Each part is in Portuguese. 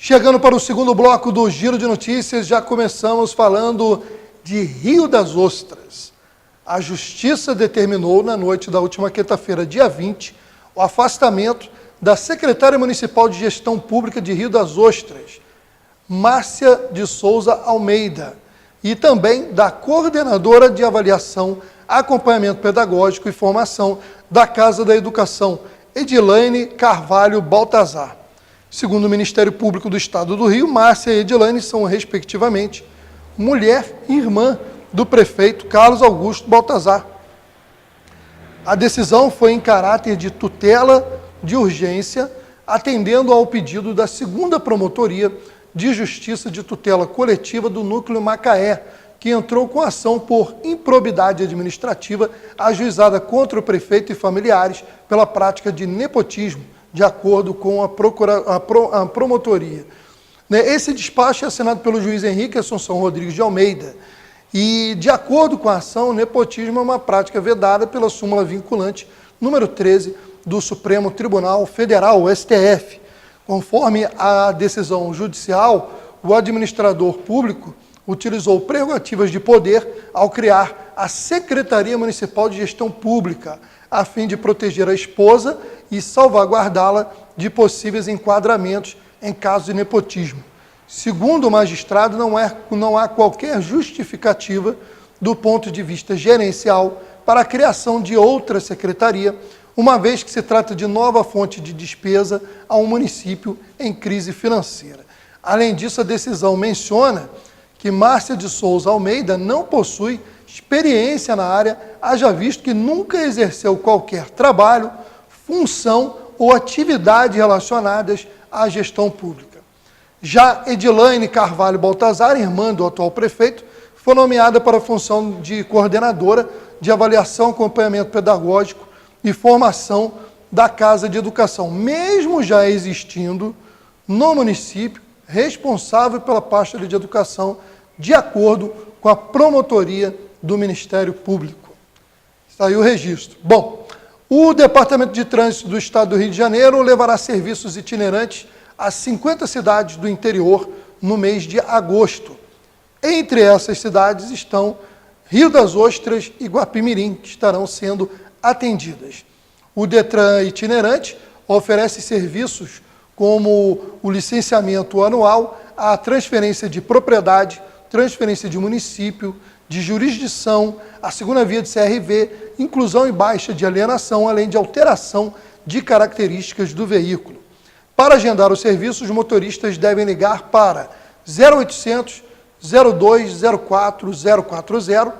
Chegando para o segundo bloco do Giro de Notícias, já começamos falando de Rio das Ostras. A Justiça determinou, na noite da última quinta-feira, dia 20, o afastamento da secretária municipal de Gestão Pública de Rio das Ostras, Márcia de Souza Almeida, e também da coordenadora de avaliação, acompanhamento pedagógico e formação da Casa da Educação, Edilaine Carvalho Baltazar. Segundo o Ministério Público do Estado do Rio, Márcia e Edilaine são, respectivamente, mulher e irmã do prefeito Carlos Augusto Baltazar. A decisão foi em caráter de tutela de urgência, atendendo ao pedido da 2ª Promotoria de Justiça de Tutela Coletiva do Núcleo Macaé, que entrou com ação por improbidade administrativa ajuizada contra o prefeito e familiares pela prática de nepotismo, de acordo com a promotoria. Esse despacho é assinado pelo juiz Henrique Assunção Rodrigues de Almeida e, de acordo com a ação, o nepotismo é uma prática vedada pela súmula vinculante número 13 do Supremo Tribunal Federal, o STF. Conforme a decisão judicial, o administrador público utilizou prerrogativas de poder ao criar a Secretaria Municipal de Gestão Pública, a fim de proteger a esposa e salvaguardá-la de possíveis enquadramentos em caso de nepotismo. Segundo o magistrado, não há qualquer justificativa do ponto de vista gerencial para a criação de outra secretaria, uma vez que se trata de nova fonte de despesa a um município em crise financeira. Além disso, a decisão menciona que Márcia de Souza Almeida não possui experiência na área, haja visto que nunca exerceu qualquer trabalho, função ou atividade relacionadas à gestão pública. Já Edilaine Carvalho Baltazar, irmã do atual prefeito, foi nomeada para a função de coordenadora de avaliação, acompanhamento pedagógico e formação da Casa de Educação, mesmo já existindo no município responsável pela pasta de educação, de acordo com a promotoria do Ministério Público. Está aí o registro. Bom, o Departamento de Trânsito do Estado do Rio de Janeiro levará serviços itinerantes a 50 cidades do interior no mês de agosto. Entre essas cidades estão Rio das Ostras e Guapimirim, que estarão sendo atendidas. O Detran itinerante oferece serviços como o licenciamento anual, a transferência de propriedade, transferência de município, de jurisdição, a segunda via de CRV, inclusão e baixa de alienação, além de alteração de características do veículo. Para agendar o serviço, os motoristas devem ligar para 0800 02 04 040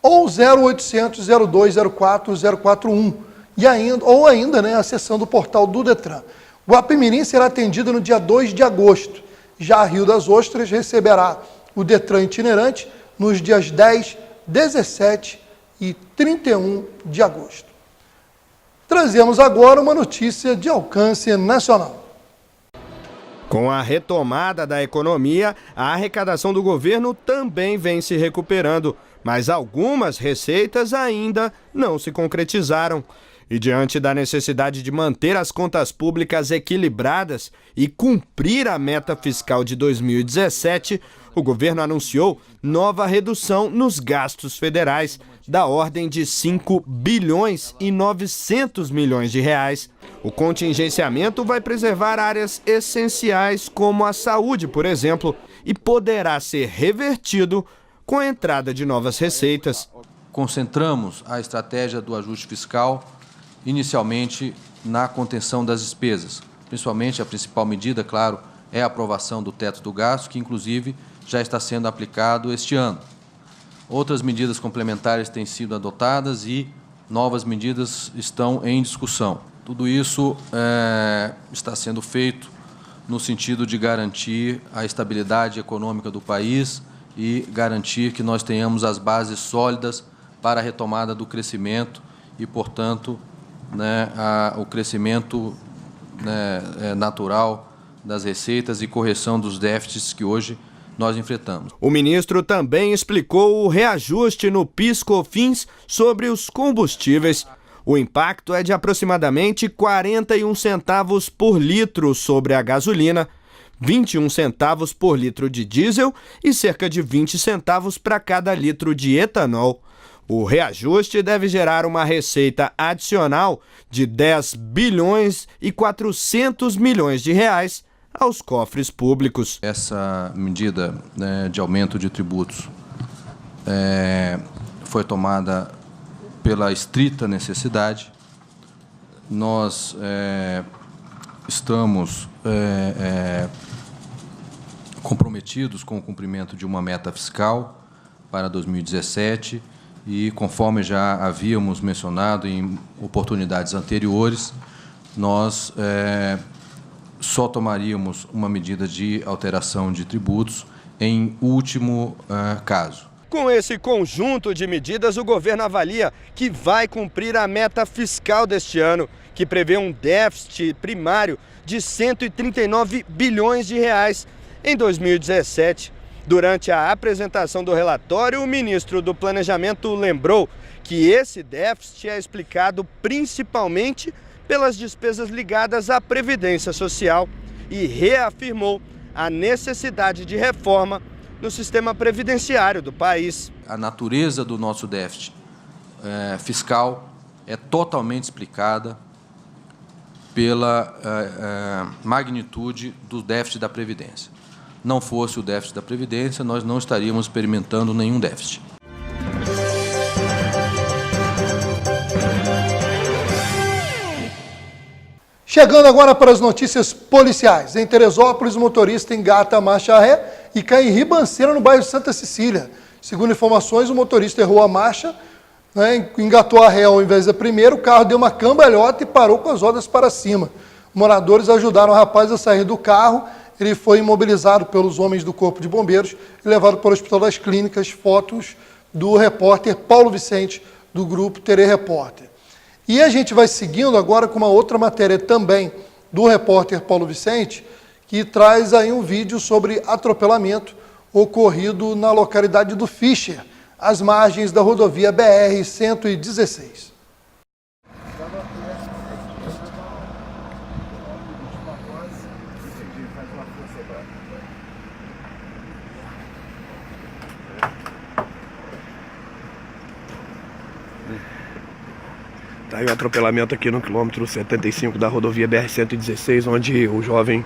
ou 0800 02 04 041, ou ainda acessando o portal do Detran. Guapimirim será atendido no dia 2 de agosto. Já Rio das Ostras receberá o Detran itinerante nos dias 10, 17 e 31 de agosto. Trazemos agora uma notícia de alcance nacional. Com a retomada da economia, a arrecadação do governo também vem se recuperando, mas algumas receitas ainda não se concretizaram. E diante da necessidade de manter as contas públicas equilibradas e cumprir a meta fiscal de 2017, o governo anunciou nova redução nos gastos federais, da ordem de 5 bilhões e 900 milhões de reais. O contingenciamento vai preservar áreas essenciais como a saúde, por exemplo, e poderá ser revertido com a entrada de novas receitas. Concentramos a estratégia do ajuste fiscal inicialmente na contenção das despesas. Principalmente a principal medida, claro, é a aprovação do teto do gasto, que inclusive já está sendo aplicado este ano. Outras medidas complementares têm sido adotadas e novas medidas estão em discussão. Tudo isso está sendo feito no sentido de garantir a estabilidade econômica do país e garantir que nós tenhamos as bases sólidas para a retomada do crescimento e, portanto, o crescimento natural das receitas e correção dos déficits que hoje nós enfrentamos. O ministro também explicou o reajuste no PIS/COFINS sobre os combustíveis. O impacto é de aproximadamente 41 centavos por litro sobre a gasolina, 21 centavos por litro de diesel e cerca de 20 centavos para cada litro de etanol. O reajuste deve gerar uma receita adicional de 10 bilhões e 400 milhões de reais aos cofres públicos. Essa medida de aumento de tributos foi tomada pela estrita necessidade. Nós estamos comprometidos com o cumprimento de uma meta fiscal para 2017 e, conforme já havíamos mencionado em oportunidades anteriores, nós só tomaríamos uma medida de alteração de tributos em último caso. Com esse conjunto de medidas, o governo avalia que vai cumprir a meta fiscal deste ano, que prevê um déficit primário de 139 bilhões de reais em 2017. Durante a apresentação do relatório, o ministro do Planejamento lembrou que esse déficit é explicado principalmente pelas despesas ligadas à Previdência Social e reafirmou a necessidade de reforma no sistema previdenciário do país. A natureza do nosso déficit fiscal é totalmente explicada pela magnitude do déficit da Previdência. Não fosse o déficit da Previdência, nós não estaríamos experimentando nenhum déficit. Chegando agora para as notícias policiais. Em Teresópolis, o motorista engata a marcha ré e cai em ribanceira no bairro Santa Cecília. Segundo informações, o motorista errou a marcha, engatou a ré ao invés da primeira, o carro deu uma cambalhota e parou com as rodas para cima. Moradores ajudaram o rapaz a sair do carro. Ele foi imobilizado pelos homens do Corpo de Bombeiros e levado para o Hospital das Clínicas. Fotos do repórter Paulo Vicente, do grupo TV Repórter. E a gente vai seguindo agora com uma outra matéria também do repórter Paulo Vicente, que traz aí um vídeo sobre atropelamento ocorrido na localidade do Fischer, às margens da rodovia BR-116. Tá aí o atropelamento aqui no quilômetro 75 da rodovia BR-116, onde o jovem,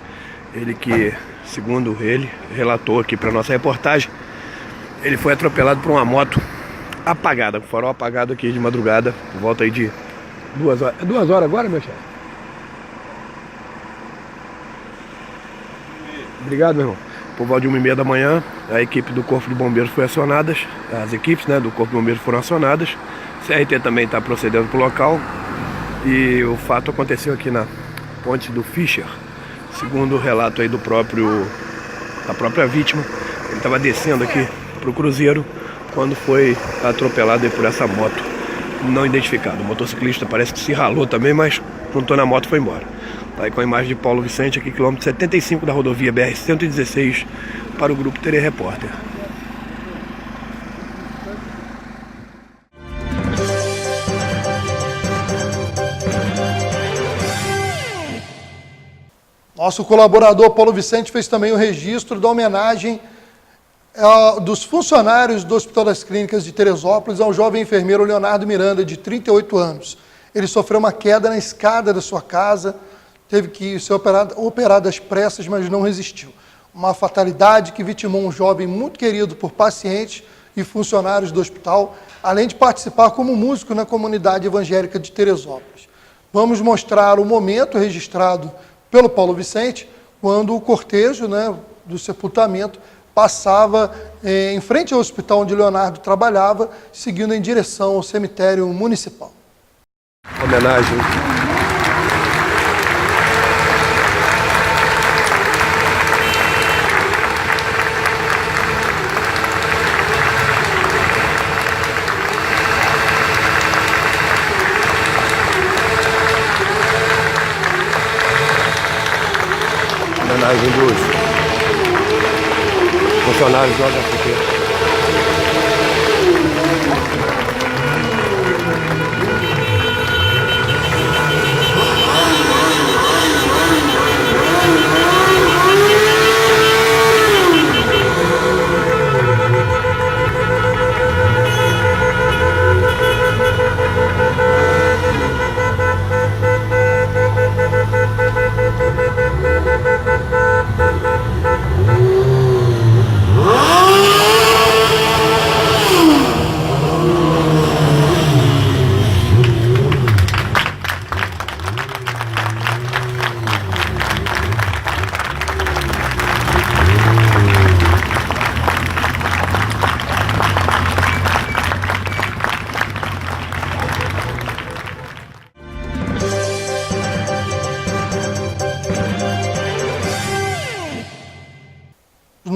ele que, segundo ele, relatou aqui para nossa reportagem, ele foi atropelado por uma moto apagada, com farol apagado aqui de madrugada, por volta aí de 2 horas. É 2 horas agora, meu chefe? Obrigado, meu irmão. Por volta de 1h30 da manhã, a equipe do Corpo de Bombeiros foi acionada, as equipes do Corpo de Bombeiros foram acionadas. CRT também está procedendo para o local e o fato aconteceu aqui na ponte do Fischer. Segundo o relato aí da própria vítima, ele estava descendo aqui para o cruzeiro quando foi atropelado aí por essa moto não identificada. O motociclista parece que se ralou também, mas juntou na moto e foi embora. Tá aí com a imagem de Paulo Vicente aqui, quilômetro 75 da rodovia BR-116, para o grupo TV Repórter. Nosso colaborador Paulo Vicente fez também o registro da homenagem dos funcionários do Hospital das Clínicas de Teresópolis ao jovem enfermeiro Leonardo Miranda, de 38 anos. Ele sofreu uma queda na escada da sua casa, teve que ser operado às pressas, mas não resistiu. Uma fatalidade que vitimou um jovem muito querido por pacientes e funcionários do hospital, além de participar como músico na comunidade evangélica de Teresópolis. Vamos mostrar o momento registrado pelo Paulo Vicente, quando o cortejo do sepultamento passava em frente ao hospital onde Leonardo trabalhava, seguindo em direção ao cemitério municipal. Homenagem. Homenagem dos funcionários do HCP.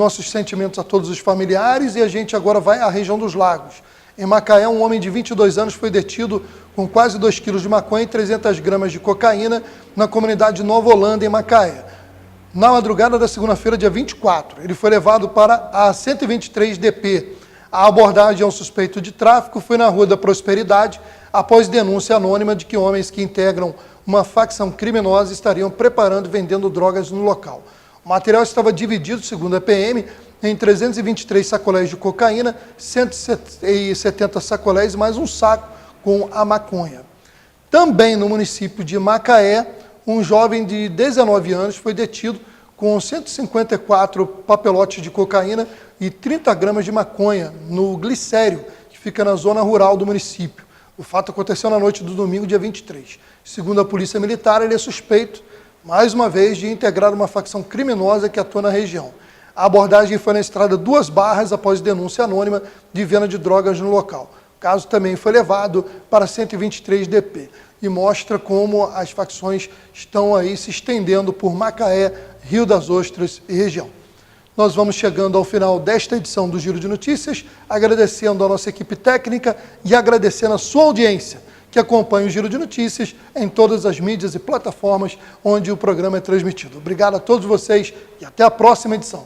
nossos sentimentos a todos os familiares e a gente agora vai à região dos Lagos. Em Macaé, um homem de 22 anos foi detido com quase 2 quilos de maconha e 300 gramas de cocaína na comunidade Nova Holanda, em Macaé. Na madrugada da segunda-feira, dia 24, ele foi levado para a 123 DP. A abordagem ao suspeito de tráfico foi na Rua da Prosperidade, após denúncia anônima de que homens que integram uma facção criminosa estariam preparando e vendendo drogas no local. O material estava dividido, segundo a PM, em 323 sacolés de cocaína, 170 sacolés e mais um saco com a maconha. Também no município de Macaé, um jovem de 19 anos foi detido com 154 papelotes de cocaína e 30 gramas de maconha no Glicério, que fica na zona rural do município. O fato aconteceu na noite do domingo, dia 23. Segundo a Polícia Militar, ele é suspeito, mais uma vez, de integrar uma facção criminosa que atua na região. A abordagem foi na estrada Duas Barras, após denúncia anônima de venda de drogas no local. O caso também foi levado para 123 DP e mostra como as facções estão aí se estendendo por Macaé, Rio das Ostras e região. Nós vamos chegando ao final desta edição do Giro de Notícias, agradecendo a nossa equipe técnica e agradecendo a sua audiência, que acompanha o Giro de Notícias em todas as mídias e plataformas onde o programa é transmitido. Obrigado a todos vocês e até a próxima edição.